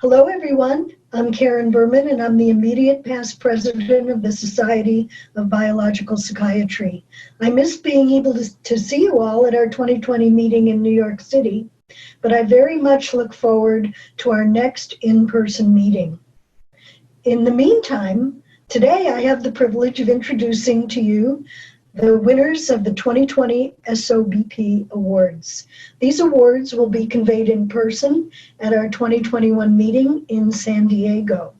Hello, everyone. I'm Karen Berman, and I'm the immediate past president of the Society of Biological Psychiatry. I miss being able to see you all at our 2020 meeting in New York City, but I very much look forward to our next in-person meeting. In the meantime, today I have the privilege of introducing to you the winners of the 2020 SOBP Awards. These awards will be conveyed in person at our 2021 meeting in San Diego.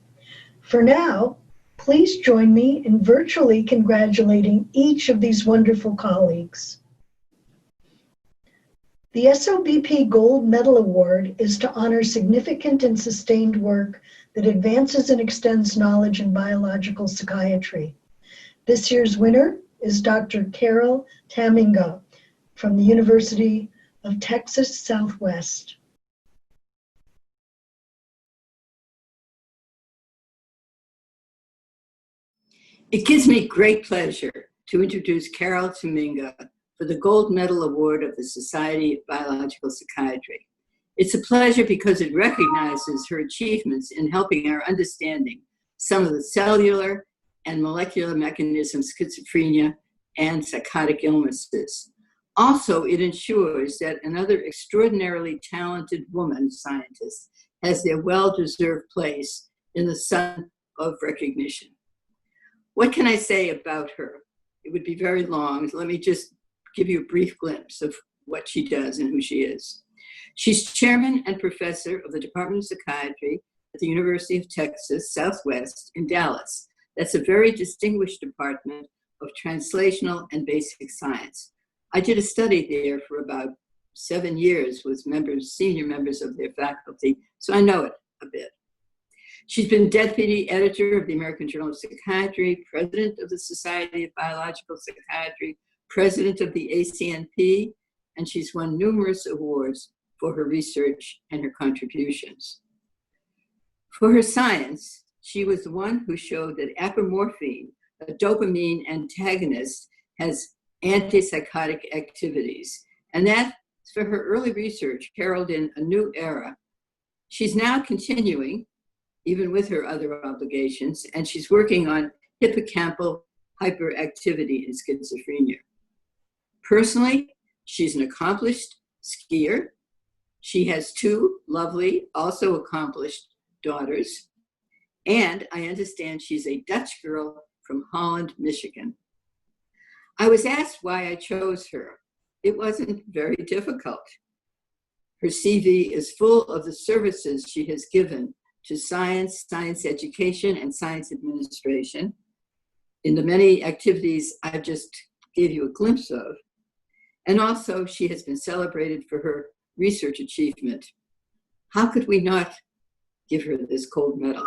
For now, please join me in virtually congratulating each of these wonderful colleagues. The SOBP Gold Medal Award is to honor significant and sustained work that advances and extends knowledge in biological psychiatry. This year's winner is Dr. Carol Tamminga from the University of Texas Southwest. It gives me great pleasure to introduce Carol Tamminga for the Gold Medal Award of the Society of Biological Psychiatry. It's a pleasure because it recognizes her achievements in helping our understanding some of the cellular and molecular mechanisms of schizophrenia and psychotic illnesses. Also, it ensures that another extraordinarily talented woman scientist has their well-deserved place in the sun of recognition. What can I say about her? It would be very long. Let me just give you a brief glimpse of what she does and who she is. She's chairman and professor of the Department of Psychiatry at the University of Texas Southwest in Dallas. That's a very distinguished department of translational and basic science. I did a study there for about 7 years with senior members of their faculty, so I know it a bit. She's been deputy editor of the American Journal of Psychiatry, president of the Society of Biological Psychiatry, president of the ACNP, and she's won numerous awards for her research and her contributions. For her science, she was the one who showed that apomorphine, a dopamine antagonist, has antipsychotic activities. And that, for her early research, heralded in a new era. She's now continuing, even with her other obligations, and she's working on hippocampal hyperactivity in schizophrenia. Personally, she's an accomplished skier. She has 2 lovely, also accomplished daughters. And I understand she's a Dutch girl from Holland, Michigan. I was asked why I chose her. It wasn't very difficult. Her CV is full of the services she has given to science, science education, and science administration in the many activities I just gave you a glimpse of. And also, she has been celebrated for her research achievement. How could we not give her this gold medal?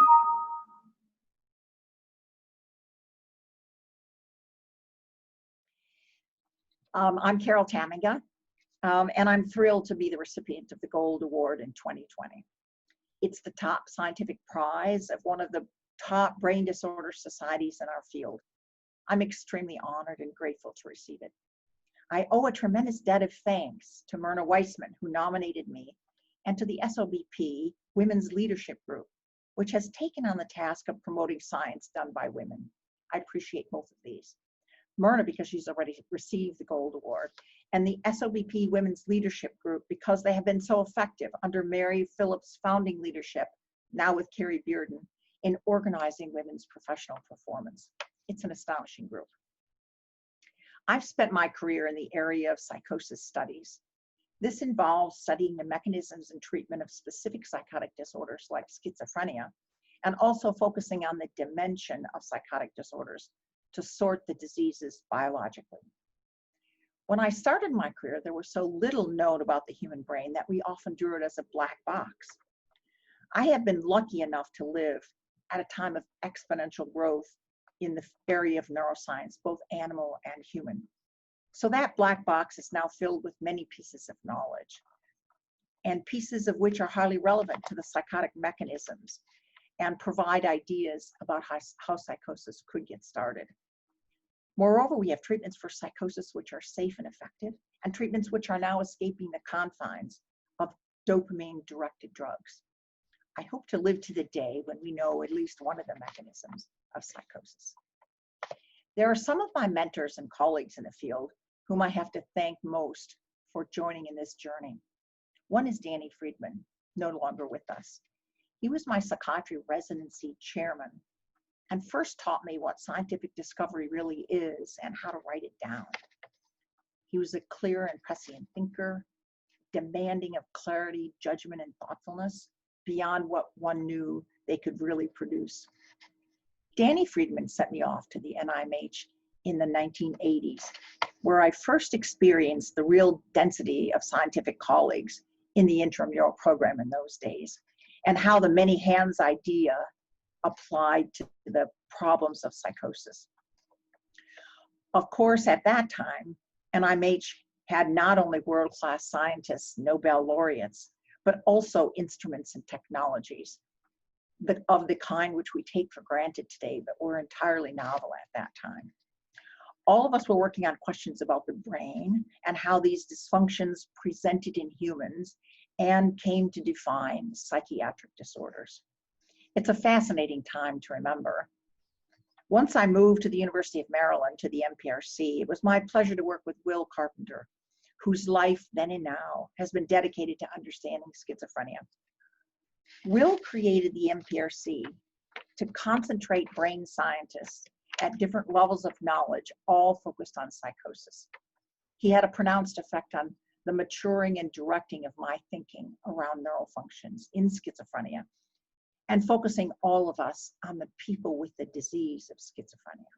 I'm Carol Tamminga, and I'm thrilled to be the recipient of the Gold Award in 2020. It's the top scientific prize of one of the top brain disorder societies in our field. I'm extremely honored and grateful to receive it. I owe a tremendous debt of thanks to Myrna Weissman, who nominated me, and to the SOBP Women's Leadership Group, which has taken on the task of promoting science done by women. I appreciate both of these. Myrna, because she's already received the Gold Award, and the SOBP Women's Leadership Group, because they have been so effective under Mary Phillips' founding leadership, now with Carrie Bearden, in organizing women's professional performance. It's an astonishing group. I've spent my career in the area of psychosis studies. This involves studying the mechanisms and treatment of specific psychotic disorders like schizophrenia, and also focusing on the dimension of psychotic disorders to sort the diseases biologically. When I started my career, there was so little known about the human brain that we often drew it as a black box. I have been lucky enough to live at a time of exponential growth in the area of neuroscience, both animal and human. So that black box is now filled with many pieces of knowledge, and pieces of which are highly relevant to the psychotic mechanisms and provide ideas about how psychosis could get started. Moreover, we have treatments for psychosis which are safe and effective, and treatments which are now escaping the confines of dopamine-directed drugs. I hope to live to the day when we know at least one of the mechanisms of psychosis. There are some of my mentors and colleagues in the field whom I have to thank most for joining in this journey. One is Danny Friedman, no longer with us. He was my psychiatry residency chairman and first taught me what scientific discovery really is and how to write it down. He was a clear and prescient thinker, demanding of clarity, judgment, and thoughtfulness beyond what one knew they could really produce. Danny Friedman sent me off to the NIMH in the 1980s, where I first experienced the real density of scientific colleagues in the intramural program in those days, and how the many hands idea applied to the problems of psychosis. Of course, at that time, NIMH had not only world-class scientists, Nobel laureates, but also instruments and technologies of the kind which we take for granted today, but were entirely novel at that time. All of us were working on questions about the brain and how these dysfunctions presented in humans and came to define psychiatric disorders. It's a fascinating time to remember. Once I moved to the University of Maryland to the MPRC, it was my pleasure to work with Will Carpenter, whose life then and now has been dedicated to understanding schizophrenia. Will created the MPRC to concentrate brain scientists at different levels of knowledge, all focused on psychosis. He had a pronounced effect on the maturing and directing of my thinking around neural functions in schizophrenia, and focusing all of us on the people with the disease of schizophrenia.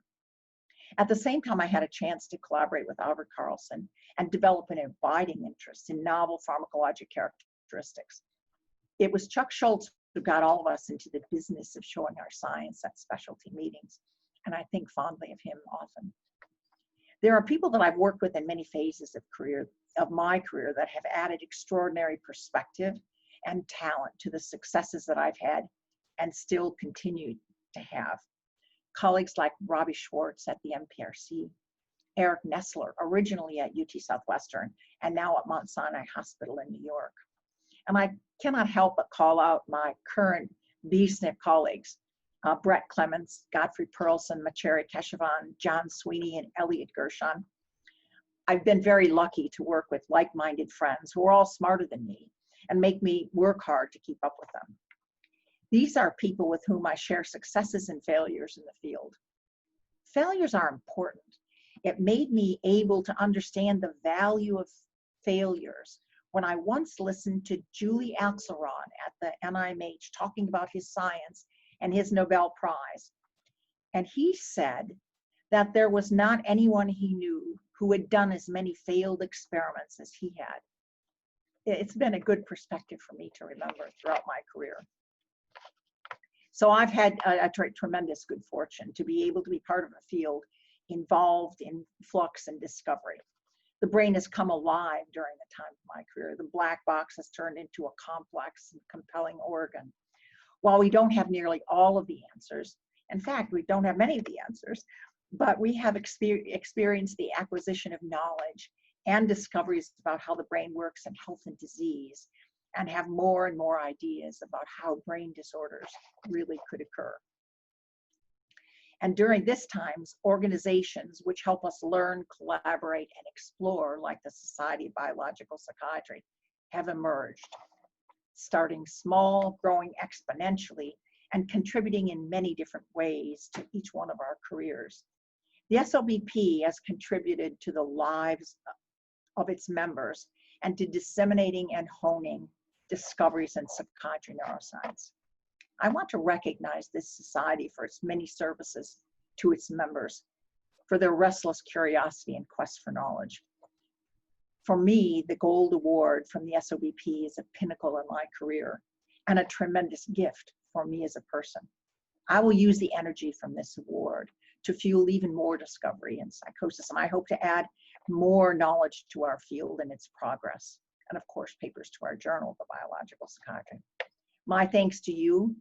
At the same time, I had a chance to collaborate with Albert Carlson and develop an abiding interest in novel pharmacologic characteristics. It was Chuck Schultz who got all of us into the business of showing our science at specialty meetings, and I think fondly of him often. There are people that I've worked with in many phases of my career that have added extraordinary perspective and talent to the successes that I've had and still continue to have. Colleagues like Robbie Schwartz at the MPRC, Eric Nestler, originally at UT Southwestern and now at Mount Sinai Hospital in New York. And I cannot help but call out my current BSNP colleagues, Brett Clements, Godfrey Perlson, Macheri Keshavan, John Sweeney, and Elliot Gershon. I've been very lucky to work with like-minded friends who are all smarter than me and make me work hard to keep up with them. These are people with whom I share successes and failures in the field. Failures are important. It made me able to understand the value of failures when I once listened to Julie Axelrod at the NIMH talking about his science and his Nobel Prize. And he said that there was not anyone he knew who had done as many failed experiments as he had. It's been a good perspective for me to remember throughout my career. So I've had a tremendous good fortune to be able to be part of a field involved in flux and discovery. The brain has come alive during the time of my career. The black box has turned into a complex and compelling organ. While we don't have nearly all of the answers, in fact, we don't have many of the answers, but we have experienced the acquisition of knowledge and discoveries about how the brain works in health and disease, and have more and more ideas about how brain disorders really could occur. And during this time, organizations which help us learn, collaborate, and explore, like the Society of Biological Psychiatry, have emerged, starting small, growing exponentially, and contributing in many different ways to each one of our careers. The SOBP has contributed to the lives of its members and to disseminating and honing discoveries in psychiatry neuroscience. I want to recognize this society for its many services to its members, for their restless curiosity and quest for knowledge. For me, the Gold Award from the SOBP is a pinnacle in my career and a tremendous gift for me as a person. I will use the energy from this award to fuel even more discovery in psychosis, and I hope to add more knowledge to our field and its progress, and of course, papers to our journal, The Biological Psychiatry. My thanks to you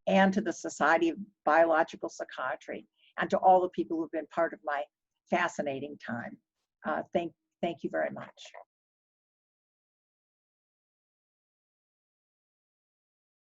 and to the Society of Biological Psychiatry and to all the people who've been part of my fascinating time. Thank you very much.